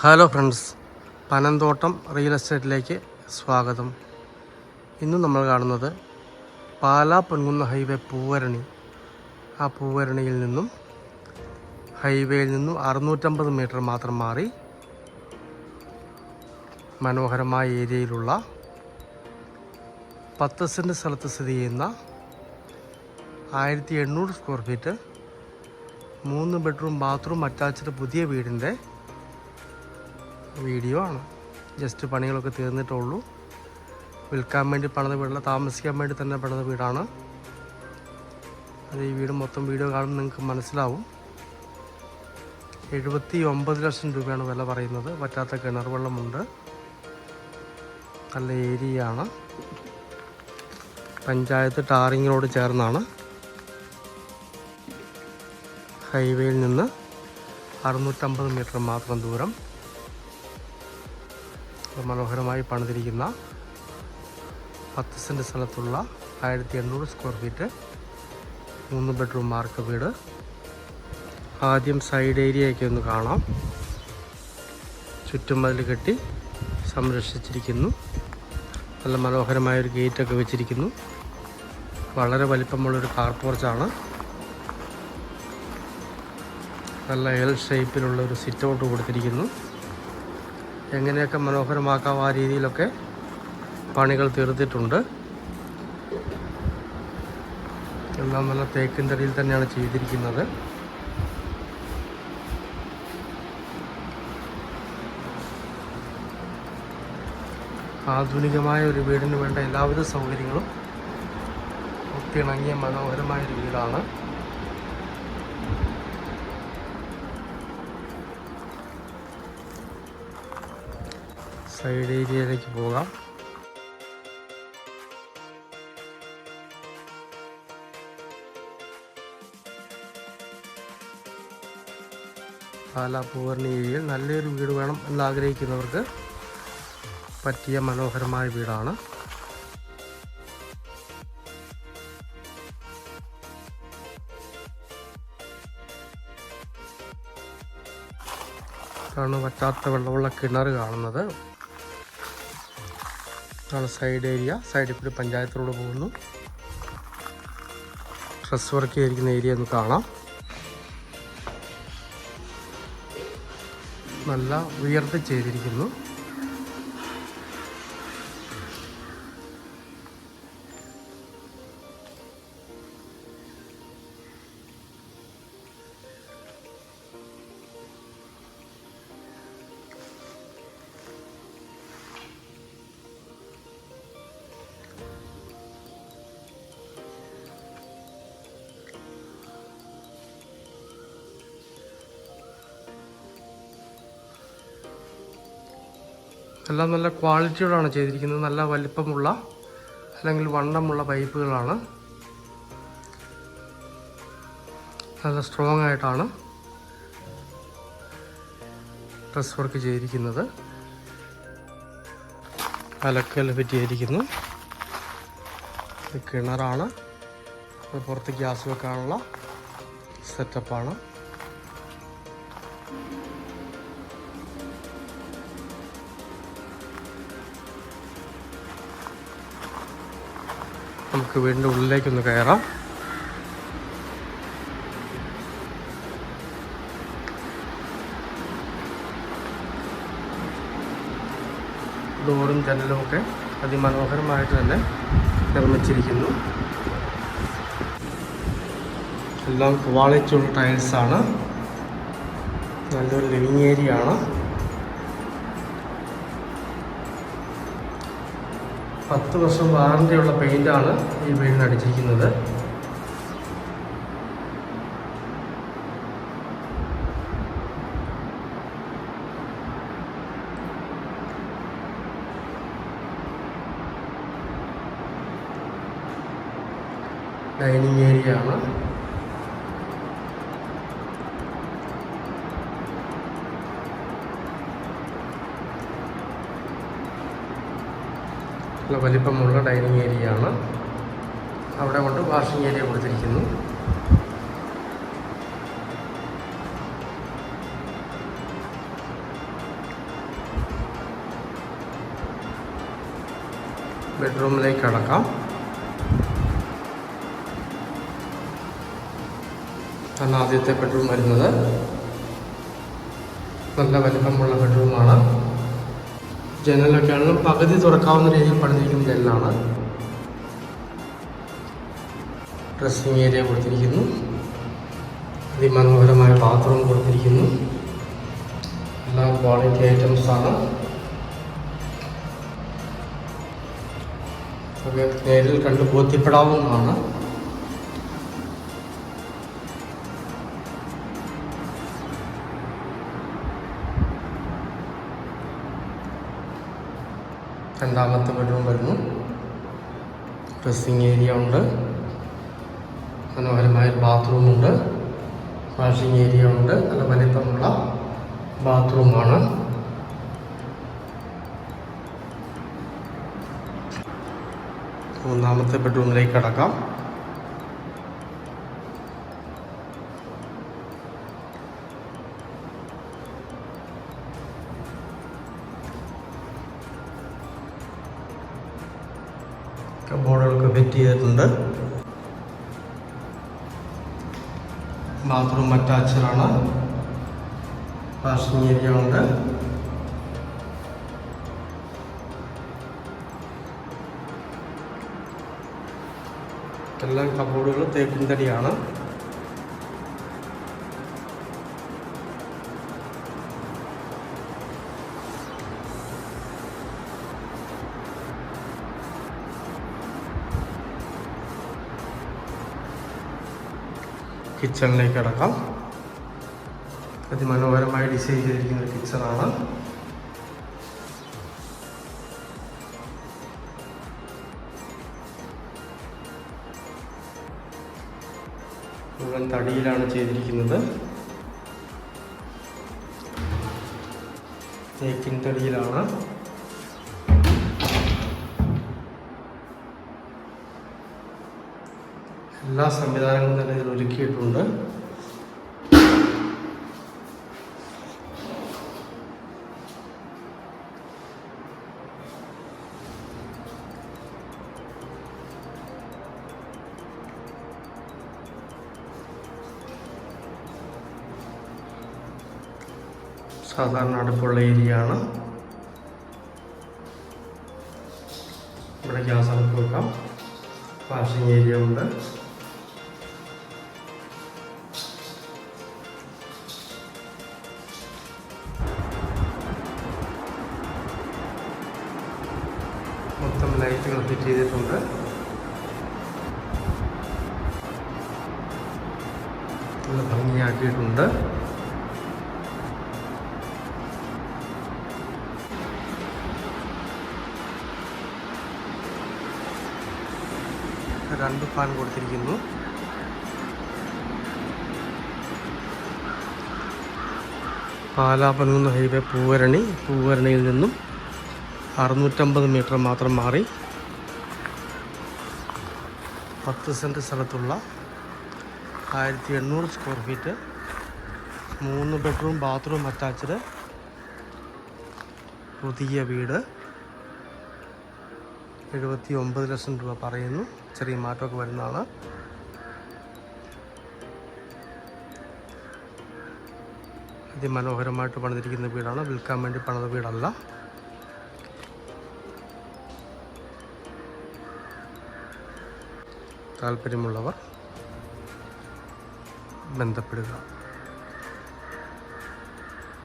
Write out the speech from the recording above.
Hello friends, Panamthottam real എസ്റ്റേറ്റിലേക്ക് സ്വാഗതം. ഇന്ന് നമ്മൾ കാണുന്നത് പാലാ പൊൻകുന്ന ഹൈവേ പൂവരണി. ആ പൂവരണിയിൽ നിന്നും ഹൈവേയിൽ നിന്നും 650 മീറ്റർ മാത്രം മാറി മനോഹരമായ ഏരിയയിലുള്ള 10 സെൻറ്റ് സ്ഥലത്ത് സ്ഥിതി ചെയ്യുന്ന 1800 square feet 3 bedroom bathroom attached പുതിയ വീടിൻ്റെ വീഡിയോ ആണ്. ജസ്റ്റ് പണികളൊക്കെ തീർന്നിട്ടുള്ളൂ. വിൽക്കാൻ വേണ്ടി പണിത വീടല്ല, താമസിക്കാൻ വേണ്ടി തന്നെ പണിത വീടാണ്. അത് ഈ വീട് മൊത്തം വീഡിയോ കാണുമ്പോൾ നിങ്ങൾക്ക് മനസ്സിലാവും. 79 ലക്ഷം രൂപയാണ് വില പറയുന്നത്. പറ്റാത്ത കിണർ വെള്ളമുണ്ട്. നല്ല ഏരിയയാണ്. പഞ്ചായത്ത് ടാറിങ്ങിനോട് ചേർന്നാണ്. ഹൈവേയിൽ നിന്ന് 650 മീറ്റർ മാത്രം ദൂരം. മനോഹരമായി പണിതിരിക്കുന്ന 10 സെൻറ്റ് സ്ഥലത്തുള്ള 1800 സ്ക്വയർ ഫീറ്റ് 3 ബെഡ്റൂം മാർക്ക് വീട്. ആദ്യം സൈഡ് ഏരിയയൊക്കെ ഒന്ന് കാണാം. ചുറ്റുമതിൽ കെട്ടി സംരക്ഷിച്ചിരിക്കുന്നു. നല്ല മനോഹരമായൊരു ഗേറ്റൊക്കെ വെച്ചിരിക്കുന്നു. വളരെ വലിപ്പമുള്ളൊരു കാർ പോർച്ചാണ്. നല്ല എൽ ഷേപ്പിലുള്ള ഒരു സിറ്റ് ഔട്ട് കൊടുത്തിരിക്കുന്നു. എങ്ങനെയൊക്കെ മനോഹരമാക്കാം ആ രീതിയിലൊക്കെ പണികൾ തീർത്തിട്ടുണ്ട്. എല്ലാം നല്ല തേക്കിൻ തടിയിൽ തന്നെയാണ് ചെയ്തിരിക്കുന്നത്. ആധുനികമായ ഒരു വീടിന് വേണ്ട എല്ലാവിധ സൗകര്യങ്ങളും ഒത്തിണങ്ങിയ മനോഹരമായൊരു വീടാണ്. സൈഡ് ഏരിയയിലേക്ക് പോകാം. പാലാ പൂവരണി ഏരിയയിൽ നല്ലൊരു വീട് വേണം എന്നാഗ്രഹിക്കുന്നവർക്ക് പറ്റിയ മനോഹരമായ വീടാണ്. ഇതാണ് വറ്റാത്ത വെള്ളമുള്ള കിണർ കാണുന്നത്. ഇതാണ് സൈഡ് ഏരിയ. സൈഡിൽ കൂടി പഞ്ചായത്ത് റോഡ് പോകുന്നു. ഡ്രസ് വർക്ക് ചെയ്തിരിക്കുന്ന ഏരിയ ഒന്ന് കാണാം. നല്ല ഉയർത്തി ചെയ്തിരിക്കുന്നു. എല്ലാം നല്ല ക്വാളിറ്റിയോടാണ് ചെയ്തിരിക്കുന്നത്. നല്ല വലിപ്പമുള്ള അല്ലെങ്കിൽ വണ്ണമുള്ള പൈപ്പുകളാണ്. നല്ല സ്ട്രോങ് ആയിട്ടാണ് ഡ്രസ് വർക്ക് ചെയ്തിരിക്കുന്നത്. അലക്കൽ ഫിറ്റ് ചെയ്തിരിക്കുന്നു. ഇത് കിണറാണ്. അത് പുറത്ത് ഗ്യാസ് വെക്കാനുള്ള സെറ്റപ്പാണ്. നമുക്ക് വീടിൻ്റെ ഉള്ളിലേക്കൊന്ന് കയറാം. ഡോറും ജനലുമൊക്കെ അതിമനോഹരമായിട്ട് തന്നെ നിർമ്മിച്ചിരിക്കുന്നു. എല്ലാം ക്വാളിറ്റിയുള്ള ടൈൽസാണ്. നല്ലൊരു ലിവിങ് ഏരിയ ആണ്. 10 വർഷം വാറണ്ടിയുള്ള പെയിൻ്റാണ് ഈ വീടിന് അടിച്ചിരിക്കുന്നത്. ഡൈനിങ് ഏരിയ ആണ്. നല്ല വലിപ്പമുള്ള ഡൈനിങ് ഏരിയ ആണ്. അവിടെ കൊണ്ട് വാഷിംഗ് ഏരിയ കൊടുത്തിരിക്കുന്നു. ബെഡ്റൂമിലേക്ക് കടക്കാം. ആണ് ആദ്യത്തെ ബെഡ്റൂം വരുന്നത്. നല്ല വലിപ്പമുള്ള ബെഡ്റൂമാണ്. ജനലൊക്കെയാണ് പകുതി തുറക്കാവുന്ന രീതിയിൽ പണിതിരിക്കുന്ന ജനലാണ്. ഡ്രസ്സിങ് ഏരിയ കൊടുത്തിരിക്കുന്നു. അതിമനോഹരമായ ബാത്റൂം കൊടുത്തിരിക്കുന്നു. എല്ലാം ക്വാളിറ്റി ഐറ്റംസാണ്. ഒക്കെ നേരിൽ കണ്ട് ബോധ്യപ്പെടാവുന്നതാണ്. രണ്ടാമത്തെ ബെഡ്റൂം വരുന്നു. ഡ്രസ്സിങ് ഏരിയ ഉണ്ട്. മനോഹരമായ ബാത്റൂമുണ്ട്. വാഷിംഗ് ഏരിയ ഉണ്ട്. നല്ല വലിപ്പമുള്ള ബാത്റൂമാണ്. മൂന്നാമത്തെ ബെഡ്റൂമിലേക്ക് കടക്കാം. കബോർഡുകളൊക്കെ ഫിറ്റ് ചെയ്തിട്ടുണ്ട്. ബാത്റൂം അറ്റാച്ച്ഡാണ്. വാഷിംഗ് ഏരിയ ഉണ്ട്. എല്ലാം കബോർഡുകൾ തേക്കിൻ തടിയാണ്. കിച്ചണിലേക്ക് കടക്കാം. അതിമനോഹരമായി ഡിസൈൻ ചെയ്തിരിക്കുന്ന ഒരു കിച്ചണാണ്. മുഴുവൻ തടിയിലാണ് ചെയ്തിരിക്കുന്നത്. തേക്കിൻ തടിയിലാണ്. എല്ലാ സംവിധാനങ്ങളും തന്നെ ഇതിൽ ഒരുക്കിയിട്ടുണ്ട്. സാധാരണ അടുപ്പുള്ള ഏരിയ ആണ്. ഇവിടെ ഗ്യാസ് അടുപ്പ് വെക്കാം. വാഷിംഗ് ഏരിയ ഉണ്ട്. മൊത്തം ലൈറ്റുകൾ ഫിറ്റ് ചെയ്തിട്ടുണ്ട്. നല്ല ഭംഗിയാക്കിയിട്ടുണ്ട്. രണ്ട് ഫാൻ കൊടുത്തിരിക്കുന്നു. പാലാ പൊൻകുന്നം ഹൈവേ പൂവരണിയിൽ നിന്നും 650 മീറ്റർ മാത്രം മാറി 10 സെൻറ്റ് സ്ഥലത്തുള്ള 1800 square feet 3 bedroom bathroom attached പുതിയ വീട്. 79 ലക്ഷം രൂപ പറയുന്നു. ചെറിയ മാറ്റമൊക്കെ വരുന്നതാണ്. അതിമനോഹരമായിട്ട് പണിതിരിക്കുന്ന വീടാണ്. വിൽക്കാൻ വേണ്ടി പണിത വീടല്ല. താല്പര്യമുള്ളവർ ബന്ധപ്പെടുക.